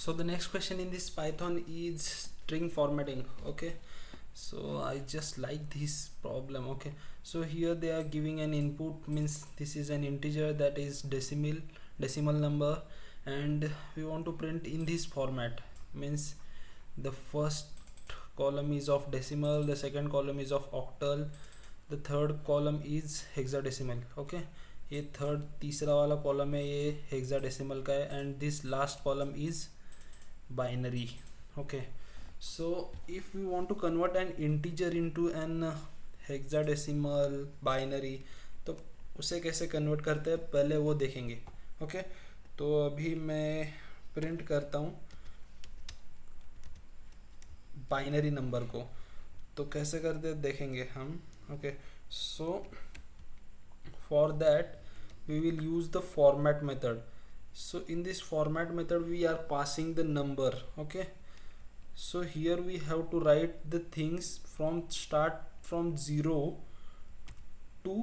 So the next question in this Python is string formatting. Okay, so I just like this problem. Okay, so here they are giving an input, means this is an integer, that is decimal number, and we want to print in this format, means the first column is of decimal, the second column is of octal, the third column is hexadecimal. Okay, ये third तीसरा वाला column है, ये hexadecimal का है, and this last column is binary. Okay, so if we want to convert an integer into an hexadecimal binary, तो उसे कैसे कन्वर्ट करते हैं पहले वो देखेंगे. ओके, तो अभी मैं प्रिंट करता हूँ बाइनरी नंबर को, तो कैसे करते हैं देखेंगे हम. Okay, so for that we will use the format method. So in this format method we are passing the number. Okay, so here we have to write the things from start from 0 to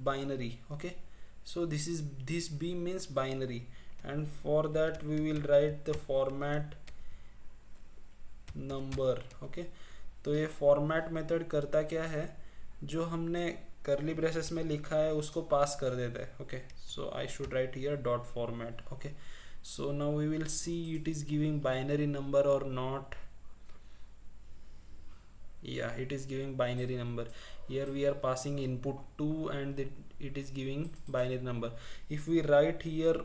binary. Okay, so this b means binary, and for that we will write the format number. Okay, तो ये format method करता क्या है, जो हमने करली braces में लिखा है उसको पास कर देता है. Okay, so I should write here dot format. Okay, so now we will see it is giving binary number or not. Yeah, it is giving binary number. Here we are passing input 2 and it is giving binary number. If we write here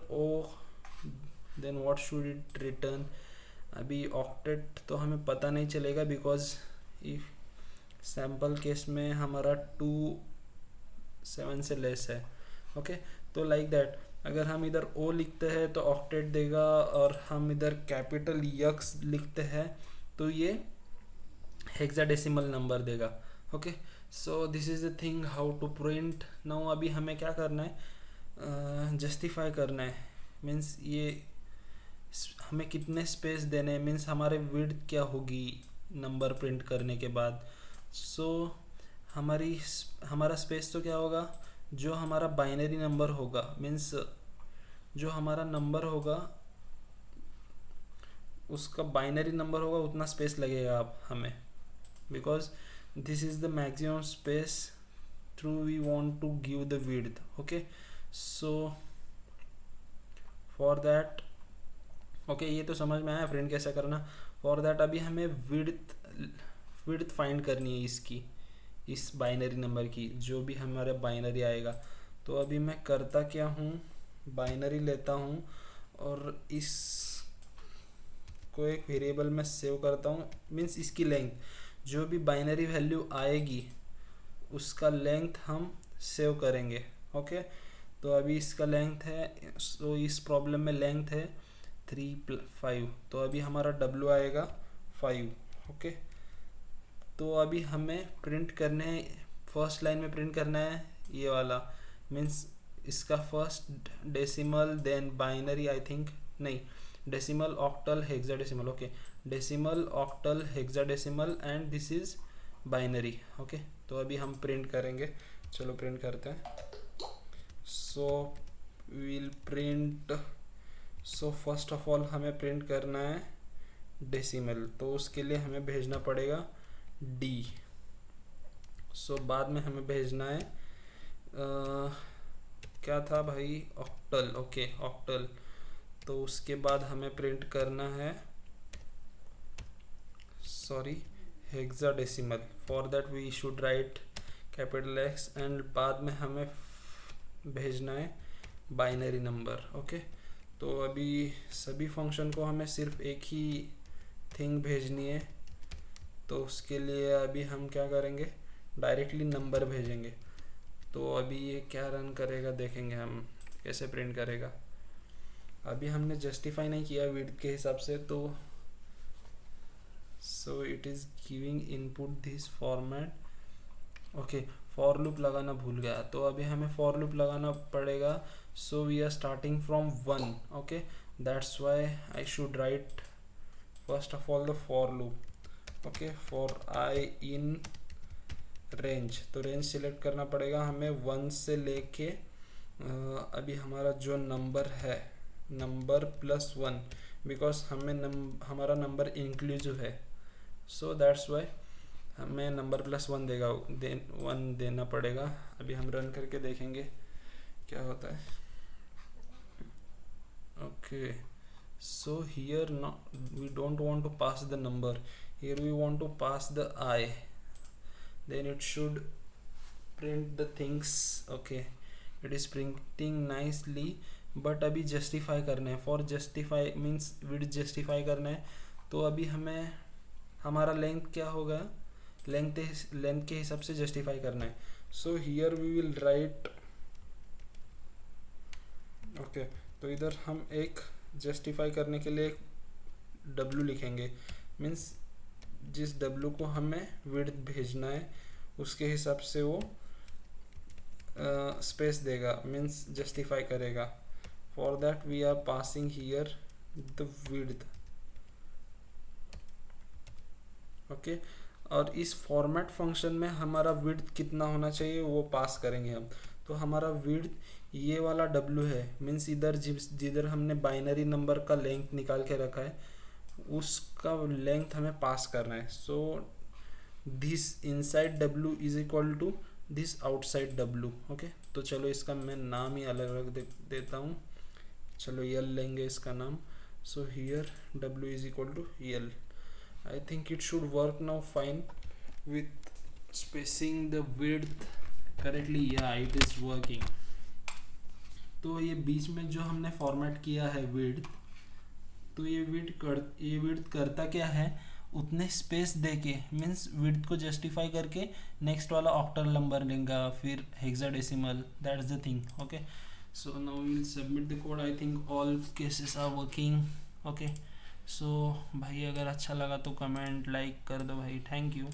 then what should it return? अभी octet तो हमें पता नहीं चलेगा, because if sample case में हमारा 2 7 से less है. ओके, तो लाइक दैट अगर हम इधर ओ लिखते हैं तो ऑक्टेट देगा, और हम इधर कैपिटल यक्स लिखते हैं तो ये हेक्साडेसिमल नंबर देगा. Okay, so this is the thing how to print. Now अभी हमें क्या करना है, जस्टिफाई करना है, मीन्स ये हमें कितने स्पेस देने हैं, मीन्स हमारे विड्थ क्या होगी नंबर प्रिंट करने के बाद. सो हमारा स्पेस तो क्या होगा, जो हमारा बाइनरी नंबर होगा, मीन्स जो हमारा नंबर होगा उसका बाइनरी नंबर होगा उतना स्पेस लगेगा आप हमें, because this is the maximum space through we want to give the width. Okay, so for that okay, ये तो समझ में आया प्रिंट कैसे करना. फॉर दैट अभी हमें विड्थ फाइंड करनी है इसकी, इस बाइनरी नंबर की, जो भी हमारे बाइनरी आएगा. तो अभी मैं करता क्या हूँ, बाइनरी लेता हूँ और इस को एक वेरिएबल में सेव करता हूँ, मीन्स इसकी लेंथ, जो भी बाइनरी वैल्यू आएगी उसका लेंथ हम सेव करेंगे. ओके, तो अभी इसका लेंथ है, तो इस प्रॉब्लम में लेंथ है 3 5, तो अभी हमारा W आएगा 5. ओके, तो अभी हमें प्रिंट करने, फर्स्ट लाइन में प्रिंट करना है ये वाला, मीन्स इसका first decimal then binary, I think नहीं, decimal octal hexadecimal. Okay, decimal octal hexadecimal and this is binary. Okay, तो अभी हम प्रिंट करेंगे, चलो प्रिंट करते हैं. So will print. So first of all हमें प्रिंट करना है डेसिमल, तो उसके लिए हमें भेजना पड़ेगा D. सो बाद में हमें भेजना है क्या था भाई, ऑक्टल. ओके, ऑक्टल, तो उसके बाद हमें प्रिंट करना है, sorry, hexadecimal. For that we should write capital X, and बाद में हमें भेजना है बाइनरी नंबर. ओके, तो अभी सभी फंक्शन को हमें सिर्फ एक ही थिंग भेजनी है, तो उसके लिए अभी हम क्या करेंगे, डायरेक्टली नंबर भेजेंगे. तो अभी ये क्या रन करेगा देखेंगे हम कैसे प्रिंट करेगा. अभी हमने जस्टिफाई नहीं किया विड्थ के हिसाब से, तो so it is giving input this format. Okay, for loop लगाना भूल गया, तो अभी हमें फॉर लूप लगाना पड़ेगा. So we are starting from 1. Okay, that's why I should write first of all the for loop. Okay, for I in range, तो range select करना पड़ेगा हमें 1 से लेके अभी हमारा जो नंबर है, नंबर +1, बिकॉज हमारा नंबर इंक्लूसिव है, सो दैट्स वाई हमें नंबर प्लस वन वन देना पड़ेगा। अभी हम रन करके देखेंगे क्या होता है। Okay, so here no we don't want to pass the number, here we want to pass the I, then it should print the things। okay, it is printing nicely, but अभी justify करना है। for justify means width justify करना है, तो अभी हमें हमारा length क्या होगा, length के हिसाब से justify करना है। so here we will write okay, तो इधर हम एक justify करने के लिए एक w लिखेंगे, means जिस w को हमें width भेजना है उसके हिसाब से वो स्पेस देगा, मीन्स जस्टिफाई करेगा। For that we are passing here the width. Okay, और इस फॉर्मेट फंक्शन में हमारा विड्थ कितना होना चाहिए वो पास करेंगे हम। तो हमारा विड्थ ये वाला w है, मीन्स इधर जिधर हमने बाइनरी नंबर का लेंथ निकाल के रखा है उसका लेंथ हमें पास करना है। So this inside w is equal to this outside w। Okay, तो चलो इसका मैं नाम ही अलग अलग देता हूँ। चलो यल लेंगे इसका नाम। So here w is equal to L. I think it should work now fine with spacing the width correctly. Yeah it is working. तो ये बीच में जो हमने फॉर्मेट किया है विड्थ, तो ये विड्थ करता क्या है, उतने स्पेस देके मीन्स विड्थ को जस्टिफाई करके नेक्स्ट वाला ऑक्टल नंबर लेगा, फिर hexadecimal, that is the thing. Okay, so now we will submit the code. I think all cases are working. Okay, so भाई अगर अच्छा लगा तो कमेंट लाइक कर दो भाई। Thank you.